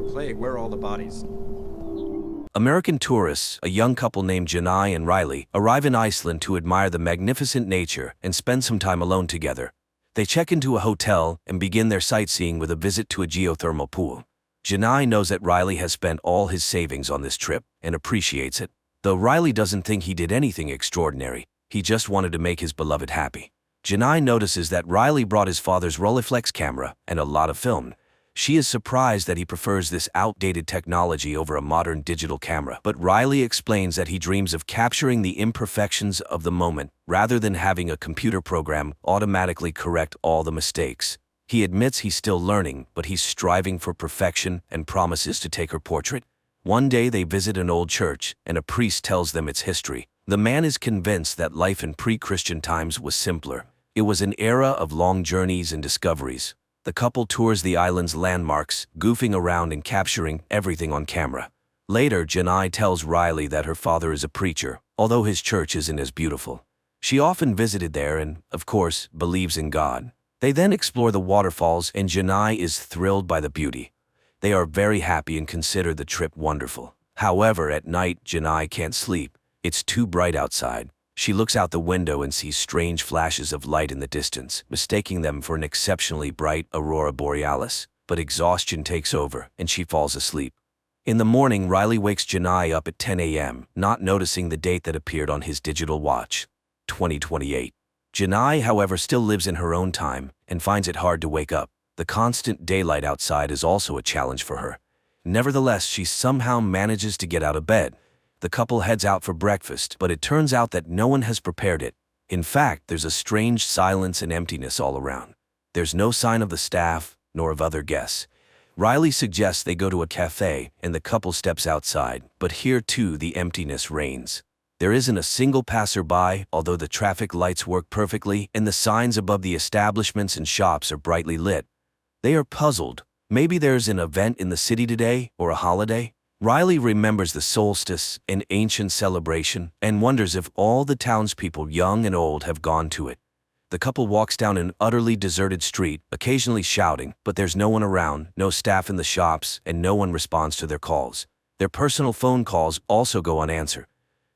a plague, where are all the bodies? American tourists, a young couple named Janai and Riley, arrive in Iceland to admire the magnificent nature and spend some time alone together. They check into a hotel and begin their sightseeing with a visit to a geothermal pool. Janai knows that Riley has spent all his savings on this trip and appreciates it. Though Riley doesn't think he did anything extraordinary, he just wanted to make his beloved happy. Janai notices that Riley brought his father's Rolleiflex camera and a lot of film. She is surprised that he prefers this outdated technology over a modern digital camera, but Riley explains that he dreams of capturing the imperfections of the moment rather than having a computer program automatically correct all the mistakes. He admits he's still learning, but he's striving for perfection and promises to take her portrait. One day they visit an old church, and a priest tells them its history. The man is convinced that life in pre-Christian times was simpler. It was an era of long journeys and discoveries. The couple tours the island's landmarks, goofing around and capturing everything on camera. Later, Janai tells Riley that her father is a preacher, although his church isn't as beautiful. She often visited there and, of course, believes in God. They then explore the waterfalls and Janai is thrilled by the beauty. They are very happy and consider the trip wonderful. However, at night, Janai can't sleep. It's too bright outside. She looks out the window and sees strange flashes of light in the distance, mistaking them for an exceptionally bright aurora borealis. But exhaustion takes over, and she falls asleep. In the morning, Riley wakes Janai up at 10 a.m., not noticing the date that appeared on his digital watch, 2028. Janai, however, still lives in her own time and finds it hard to wake up. The constant daylight outside is also a challenge for her. Nevertheless, she somehow manages to get out of bed. The couple heads out for breakfast, but it turns out that no one has prepared it. In fact, there's a strange silence and emptiness all around. There's no sign of the staff, nor of other guests. Riley suggests they go to a cafe, and the couple steps outside, but here too the emptiness reigns. There isn't a single passerby, although the traffic lights work perfectly, and the signs above the establishments and shops are brightly lit. They are puzzled. Maybe there's an event in the city today, or a holiday? Riley remembers the solstice, an ancient celebration, and wonders if all the townspeople, young and old, have gone to it. The couple walks down an utterly deserted street, occasionally shouting, but there's no one around, no staff in the shops, and no one responds to their calls. Their personal phone calls also go unanswered.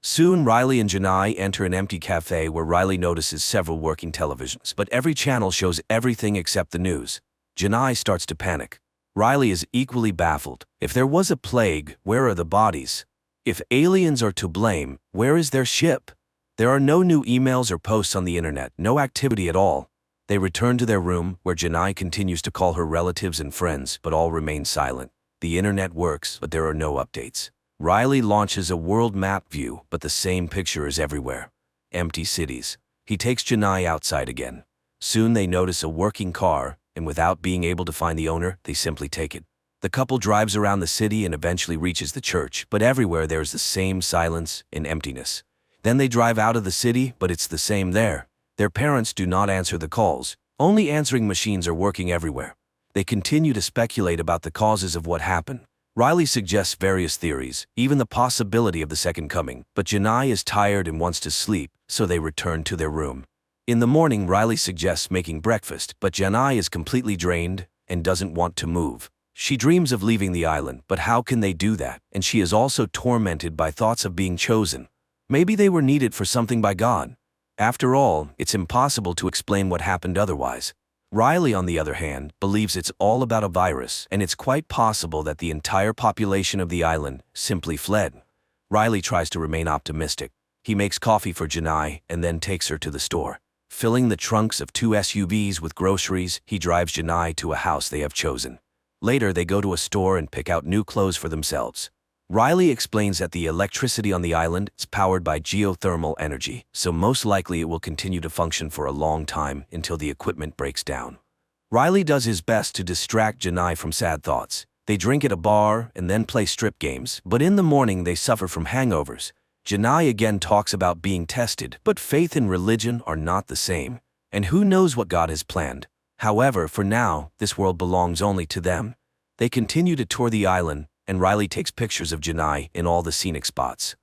Soon, Riley and Janai enter an empty cafe where Riley notices several working televisions, but every channel shows everything except the news. Janai starts to panic. Riley is equally baffled. If there was a plague, where are the bodies? If aliens are to blame, where is their ship? There are no new emails or posts on the internet, no activity at all. They return to their room, where Janai continues to call her relatives and friends, but all remain silent. The internet works, but there are no updates. Riley launches a world map view, but the same picture is everywhere. Empty cities. He takes Janai outside again. Soon they notice a working car, and without being able to find the owner, they simply take it. The couple drives around the city and eventually reaches the church, but everywhere there's the same silence and emptiness. Then they drive out of the city, but it's the same there. Their parents do not answer the calls. Only answering machines are working everywhere. They continue to speculate about the causes of what happened. Riley suggests various theories, even the possibility of the second coming, but Janai is tired and wants to sleep, so they return to their room. In the morning, Riley suggests making breakfast, but Janai is completely drained and doesn't want to move. She dreams of leaving the island, but how can they do that? And she is also tormented by thoughts of being chosen. Maybe they were needed for something by God. After all, it's impossible to explain what happened otherwise. Riley, on the other hand, believes it's all about a virus, and it's quite possible that the entire population of the island simply fled. Riley tries to remain optimistic. He makes coffee for Janai and then takes her to the store. Filling the trunks of 2 SUVs with groceries, he drives Janai to a house they have chosen. Later, they go to a store and pick out new clothes for themselves. Riley explains that the electricity on the island is powered by geothermal energy, so most likely it will continue to function for a long time until the equipment breaks down. Riley does his best to distract Janai from sad thoughts. They drink at a bar and then play strip games, but in the morning they suffer from hangovers. Janai again talks about being tested, but faith and religion are not the same. And who knows what God has planned. However, for now, this world belongs only to them. They continue to tour the island, and Riley takes pictures of Janai in all the scenic spots.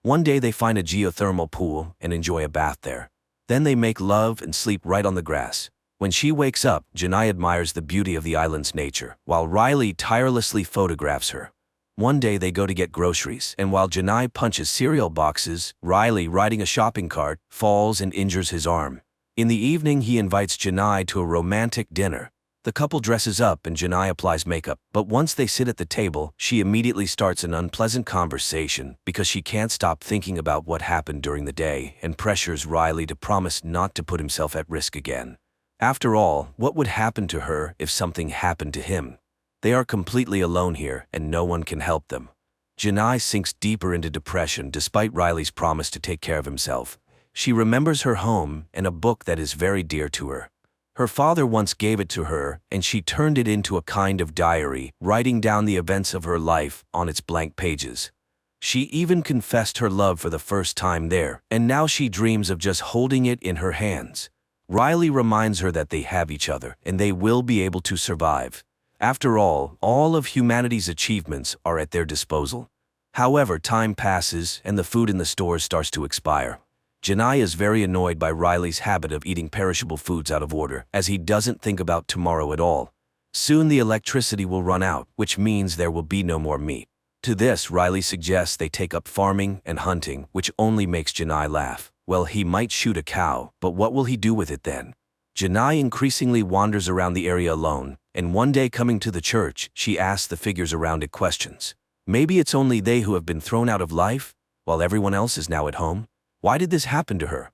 One day they find a geothermal pool and enjoy a bath there. Then they make love and sleep right on the grass. When she wakes up, Janai admires the beauty of the island's nature, while Riley tirelessly photographs her. One day they go to get groceries, and while Janai punches cereal boxes, Riley, riding a shopping cart, falls and injures his arm. In the evening, he invites Janai to a romantic dinner. The couple dresses up and Janai applies makeup, but once they sit at the table, she immediately starts an unpleasant conversation because she can't stop thinking about what happened during the day and pressures Riley to promise not to put himself at risk again. After all, what would happen to her if something happened to him? They are completely alone here and no one can help them. Janai sinks deeper into depression despite Riley's promise to take care of himself. She remembers her home and a book that is very dear to her. Her father once gave it to her, and she turned it into a kind of diary, writing down the events of her life on its blank pages. She even confessed her love for the first time there, and now she dreams of just holding it in her hands. Riley reminds her that they have each other, and they will be able to survive. After all of humanity's achievements are at their disposal. However, time passes, and the food in the stores starts to expire. Janai is very annoyed by Riley's habit of eating perishable foods out of order, as he doesn't think about tomorrow at all. Soon the electricity will run out, which means there will be no more meat. To this, Riley suggests they take up farming and hunting, which only makes Janai laugh. Well, he might shoot a cow, but what will he do with it then? Janai increasingly wanders around the area alone, and one day coming to the church, she asks the figures around it questions. Maybe it's only they who have been thrown out of life, while everyone else is now at home? Why did this happen to her?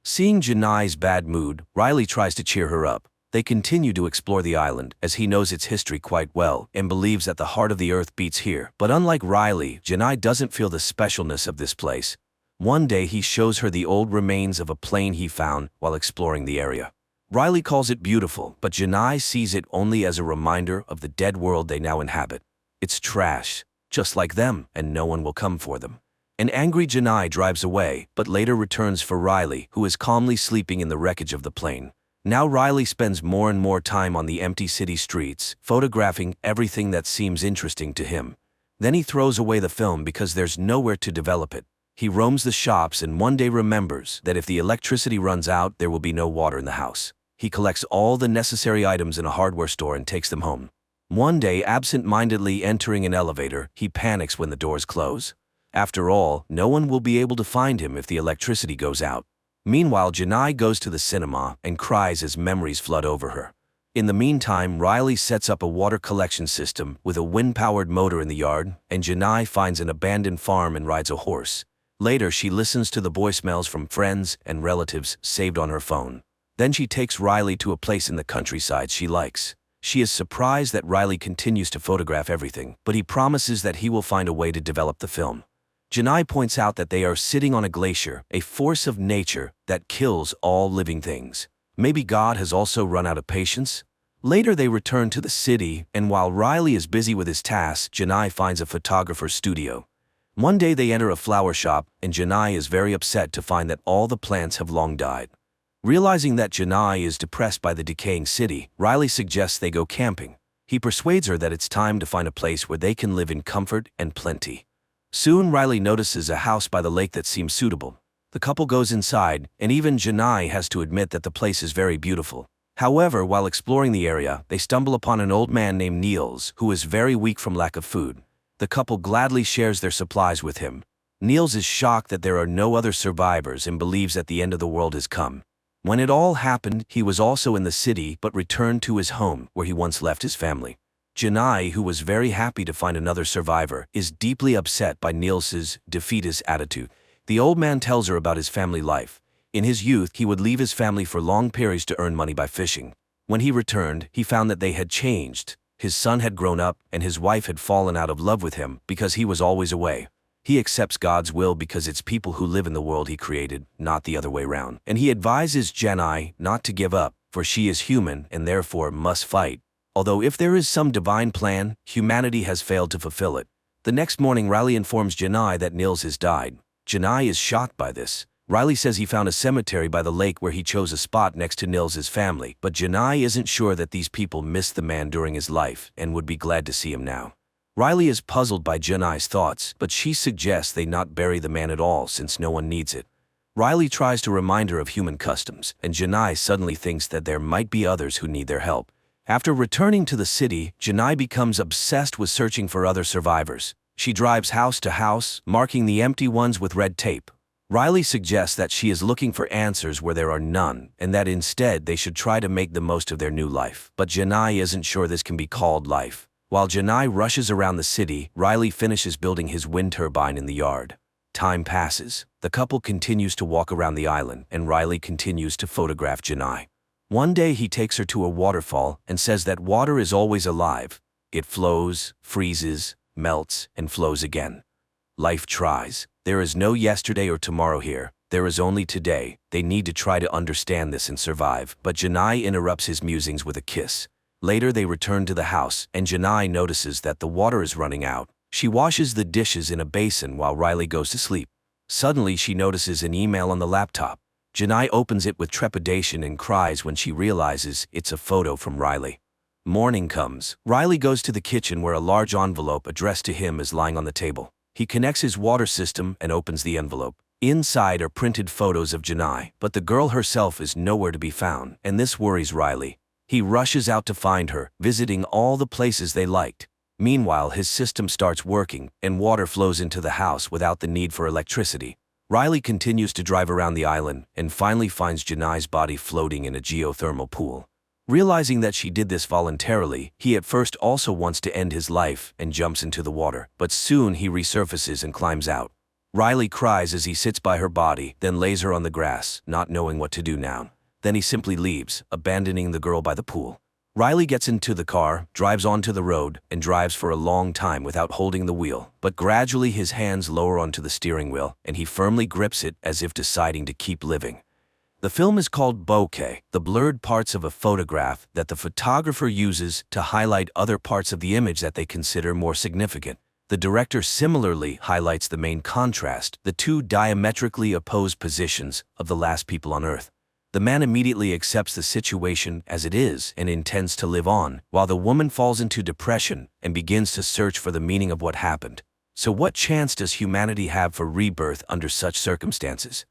Seeing Janai's bad mood, Riley tries to cheer her up. They continue to explore the island, as he knows its history quite well and believes that the heart of the earth beats here. But unlike Riley, Janai doesn't feel the specialness of this place. One day he shows her the old remains of a plane he found while exploring the area. Riley calls it beautiful, but Janai sees it only as a reminder of the dead world they now inhabit. It's trash, just like them, and no one will come for them. An angry Janai drives away, but later returns for Riley, who is calmly sleeping in the wreckage of the plane. Now Riley spends more and more time on the empty city streets, photographing everything that seems interesting to him. Then he throws away the film because there's nowhere to develop it. He roams the shops and one day remembers that if the electricity runs out, there will be no water in the house. He collects all the necessary items in a hardware store and takes them home. One day, absent-mindedly entering an elevator, he panics when the doors close. After all, no one will be able to find him if the electricity goes out. Meanwhile, Janai goes to the cinema and cries as memories flood over her. In the meantime, Riley sets up a water collection system with a wind-powered motor in the yard, and Janai finds an abandoned farm and rides a horse. Later, she listens to the voicemails from friends and relatives saved on her phone. Then she takes Riley to a place in the countryside she likes. She is surprised that Riley continues to photograph everything, but he promises that he will find a way to develop the film. Janai points out that they are sitting on a glacier, a force of nature that kills all living things. Maybe God has also run out of patience? Later they return to the city, and while Riley is busy with his tasks, Janai finds a photographer's studio. One day they enter a flower shop, and Janai is very upset to find that all the plants have long died. Realizing that Janai is depressed by the decaying city, Riley suggests they go camping. He persuades her that it's time to find a place where they can live in comfort and plenty. Soon Riley notices a house by the lake that seems suitable. The couple goes inside, and even Janai has to admit that the place is very beautiful. However, while exploring the area, they stumble upon an old man named Niels, who is very weak from lack of food. The couple gladly shares their supplies with him. Niels is shocked that there are no other survivors and believes that the end of the world has come. When it all happened, he was also in the city but returned to his home where he once left his family. Janai, who was very happy to find another survivor, is deeply upset by Niels's defeatist attitude. The old man tells her about his family life. In his youth, he would leave his family for long periods to earn money by fishing. When he returned, he found that they had changed. His son had grown up, and his wife had fallen out of love with him because he was always away. He accepts God's will because it's people who live in the world he created, not the other way round. And he advises Janai not to give up, for she is human and therefore must fight. Although if there is some divine plan, humanity has failed to fulfill it. The next morning, Riley informs Janai that Niels has died. Janai is shocked by this. Riley says he found a cemetery by the lake where he chose a spot next to Niels's family, but Janai isn't sure that these people missed the man during his life and would be glad to see him now. Riley is puzzled by Janai's thoughts, but she suggests they not bury the man at all since no one needs it. Riley tries to remind her of human customs, and Janai suddenly thinks that there might be others who need their help. After returning to the city, Janai becomes obsessed with searching for other survivors. She drives house to house, marking the empty ones with red tape. Riley suggests that she is looking for answers where there are none, and that instead they should try to make the most of their new life. But Janai isn't sure this can be called life. While Janai rushes around the city, Riley finishes building his wind turbine in the yard. Time passes. The couple continues to walk around the island, and Riley continues to photograph Janai. One day he takes her to a waterfall and says that water is always alive. It flows, freezes, melts, and flows again. Life tries. There is no yesterday or tomorrow here. There is only today. They need to try to understand this and survive. But Janai interrupts his musings with a kiss. Later they return to the house, and Janai notices that the water is running out. She washes the dishes in a basin while Riley goes to sleep. Suddenly she notices an email on the laptop. Janai opens it with trepidation and cries when she realizes it's a photo from Riley. Morning comes. Riley goes to the kitchen where a large envelope addressed to him is lying on the table. He connects his water system and opens the envelope. Inside are printed photos of Janai, but the girl herself is nowhere to be found, and this worries Riley. He rushes out to find her, visiting all the places they liked. Meanwhile, his system starts working, and water flows into the house without the need for electricity. Riley continues to drive around the island and finally finds Janai's body floating in a geothermal pool. Realizing that she did this voluntarily, he at first also wants to end his life and jumps into the water, but soon he resurfaces and climbs out. Riley cries as he sits by her body, then lays her on the grass, not knowing what to do now. Then he simply leaves, abandoning the girl by the pool. Riley gets into the car, drives onto the road, and drives for a long time without holding the wheel, but gradually his hands lower onto the steering wheel, and he firmly grips it as if deciding to keep living. The film is called bokeh, the blurred parts of a photograph that the photographer uses to highlight other parts of the image that they consider more significant. The director similarly highlights the main contrast, the two diametrically opposed positions of the last people on Earth. The man immediately accepts the situation as it is and intends to live on, while the woman falls into depression and begins to search for the meaning of what happened. So what chance does humanity have for rebirth under such circumstances?